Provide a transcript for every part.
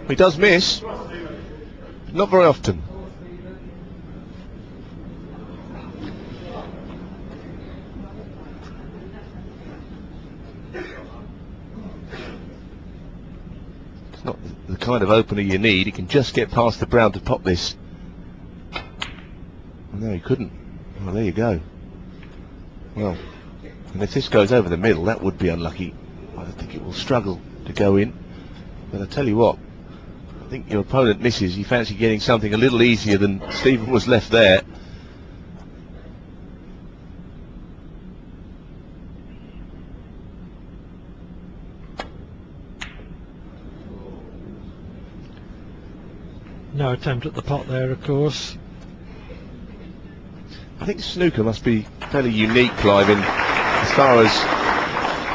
He does miss, not very often. It's not the kind of opener you need. He can just get past the brown to pop this. No, he couldn't. Well, there you go. Well, and if this goes over the middle, that would be unlucky. I think it will struggle to go in. But I tell you what, I think your opponent misses. You fancy getting something a little easier than Stephen was left there. No attempt at the pot there, of course. I think snooker must be fairly unique, Clive, in as far as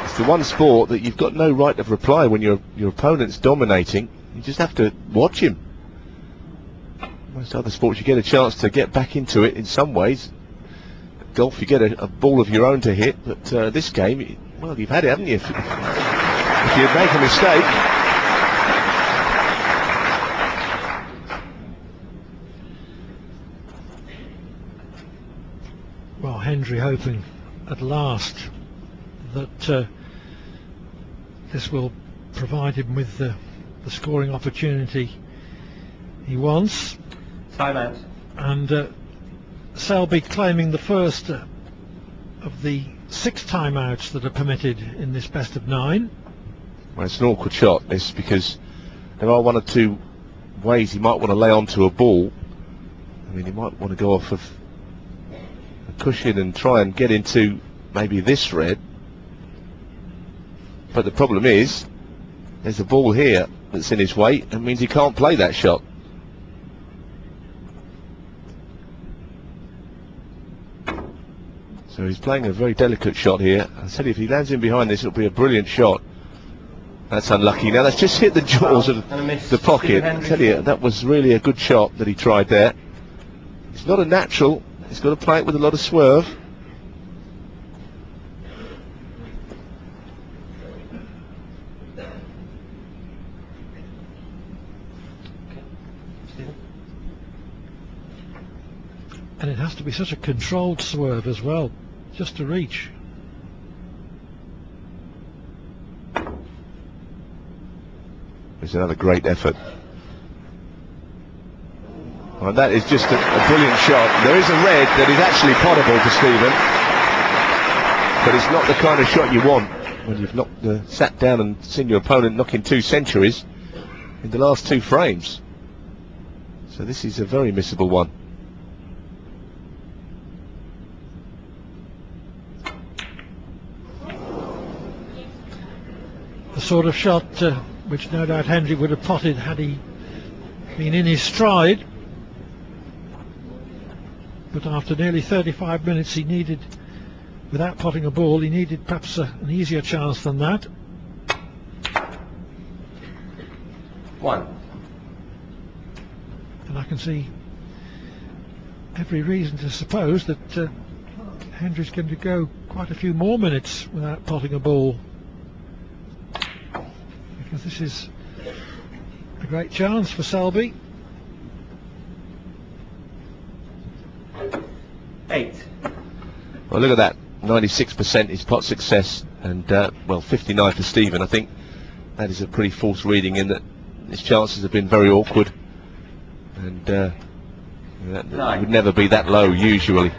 it's the one sport that you've got no right of reply when your opponent's dominating. You just have to watch him. Most other sports you get a chance to get back into it in some ways. Golf you get a ball of your own to hit, but this game, well, you've had it, haven't you? If you make a mistake. Well, Hendry hoping at last that this will provide him with the scoring opportunity he wants. Time out. And Selby claiming the first of the 6 timeouts that are permitted in this best of 9. Well, it's an awkward shot, this, because there are one or two ways he might want to lay onto a ball. I mean, he might want to go off of a cushion and try and get into maybe this red. But the problem is, there's a ball here that's in his way, and means he can't play that shot. So he's playing a very delicate shot here. I said if he lands in behind this, it'll be a brilliant shot. That's unlucky. Now that's just hit the jaws of the pocket. I tell you, that was really a good shot that he tried there. It's not a natural. He's got to play it with a lot of swerve. And it has to be such a controlled swerve as well, just to reach. It's another great effort. And that is just a brilliant shot. There is a red that is actually potable to Stephen, but it's not the kind of shot you want when you've knocked, sat down and seen your opponent knocking 2 centuries in the last 2 frames. So this is a very missable one. The sort of shot which no doubt Hendry would have potted had he been in his stride. But after nearly 35 minutes he needed, without potting a ball, he needed perhaps an easier chance than that. 1. And I can see every reason to suppose that Hendry's going to go quite a few more minutes without potting a ball, because this is a great chance for Selby. 8. Well, look at that, 96% is pot success, and well, 59 for Stephen. I think that is a pretty false reading in that his chances have been very awkward, and that would never be that low usually,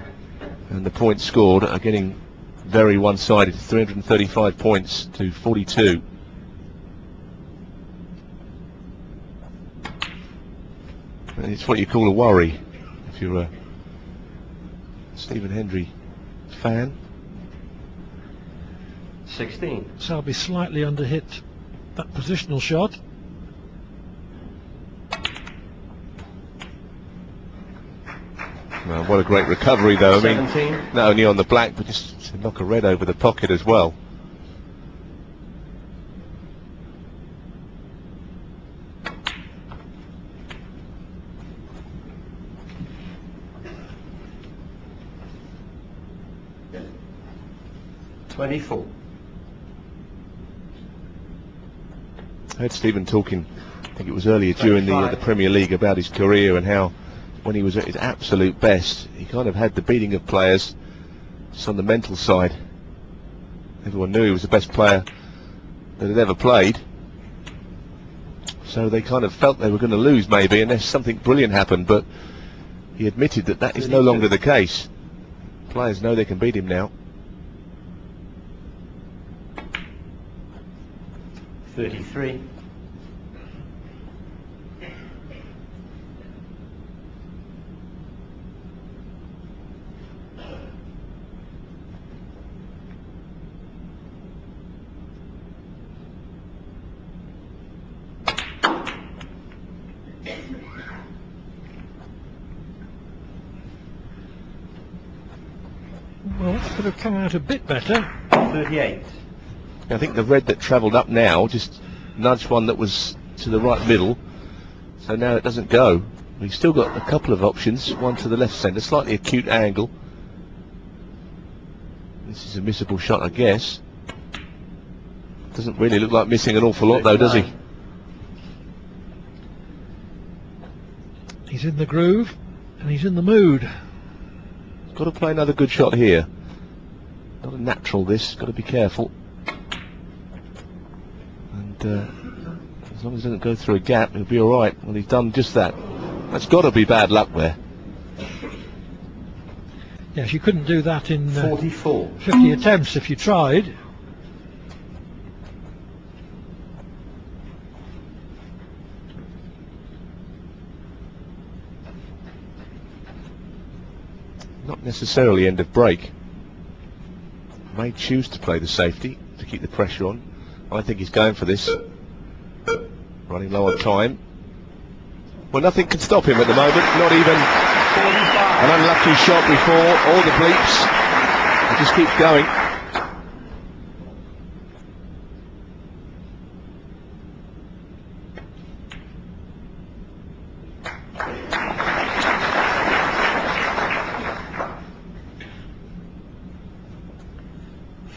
and the points scored are getting very one-sided. 335 points to 42. And it's what you call a worry if you're a Stephen Hendry fan. 16. Selby slightly underhit that positional shot. Well, what a great recovery though. 17. I mean, not only on the black, but just to knock a red over the pocket as well. I heard Stephen talking, I think it was earlier during the Premier League, about his career and how when he was at his absolute best he kind of had the beating of players just on the mental side. Everyone knew he was the best player that had ever played, so they kind of felt they were going to lose maybe unless something brilliant happened, but he admitted that that is no longer the case. Players know they can beat him now. 33. Well, that could have come out a bit better. 38. I think the red that travelled up now just nudged one that was to the right middle, so now it doesn't go. We've still got a couple of options, one to the left centre, slightly acute angle. This is a missable shot, I guess. Doesn't really look like missing an awful lot though, does he? He's in the groove and he's in the mood. Got to play another good shot here. Not a natural this, got to be careful. And as long as it doesn't go through a gap, he'll be alright. Well, he's done just that. That's got to be bad luck there. Yes, you couldn't do that in 44. 50 attempts if you tried. Not necessarily end of break. May choose to play the safety to keep the pressure on. I think he's going for this. Running low on time. Well, nothing can stop him at the moment, not even an unlucky shot before, all the bleeps. He just keeps going.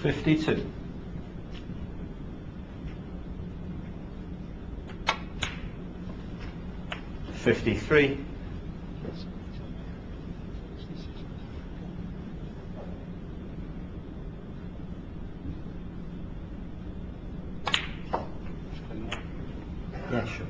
$52. 53. Yeah, sure.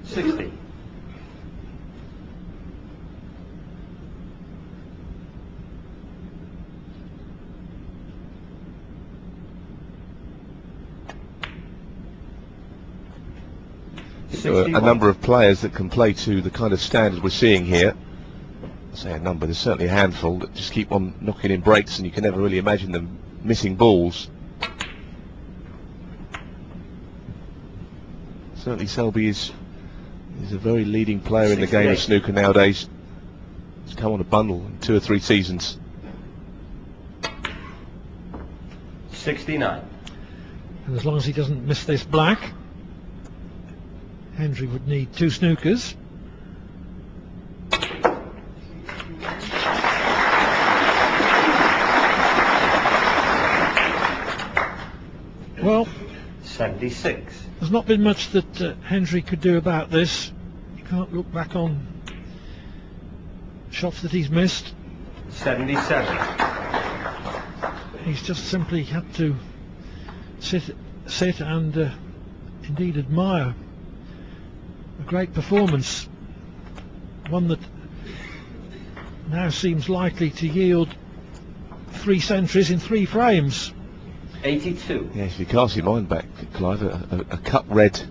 $60. A number of players that can play to the kind of standard we're seeing here. I say a number, there's certainly a handful that just keep on knocking in breaks and you can never really imagine them missing balls. Certainly Selby is a very leading player in the game of snooker nowadays. He's come on a bundle in 2 or 3 seasons. 69. And as long as he doesn't miss this black, Hendry would need 2 snookers. Well, 76. there's not been much that Hendry could do about this. You can't look back on shots that he's missed. 77. He's just simply had to sit and indeed admire a great performance, one that now seems likely to yield 3 centuries in 3 frames. 82. Yes, if you cast your mind back, Clive, a cut red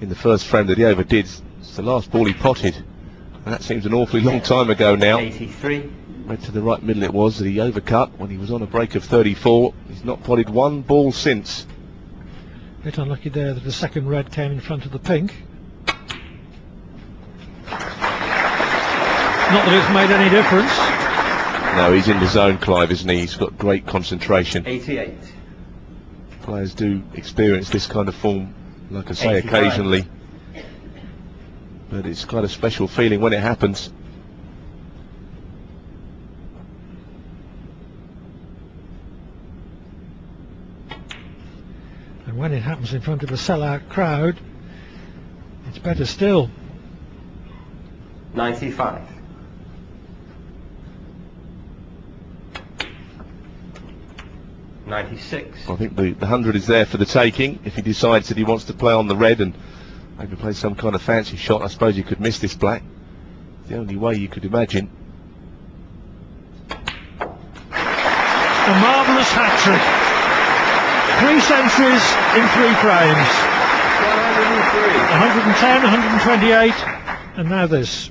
in the first frame that he overdid, it's the last ball he potted, and that seems an awfully long time ago now. 83. Red to the right middle it was that he overcut when he was on a break of 34. He's not potted 1 ball since. A bit unlucky there that the second red came in front of the pink. Not that it's made any difference. No, he's in the zone, Clive, isn't he? He's got great concentration. 88. Players do experience this kind of form, like I say, 85. occasionally. but it's quite a special feeling when it happens. And when it happens in front of a sellout crowd, it's better still. 95. 96. I think the 100 is there for the taking. If he decides that he wants to play on the red and maybe play some kind of fancy shot, I suppose you could miss this black. It's the only way you could imagine. A marvellous hat-trick. 3 centuries in 3 frames. 103. 110, 128, and now this.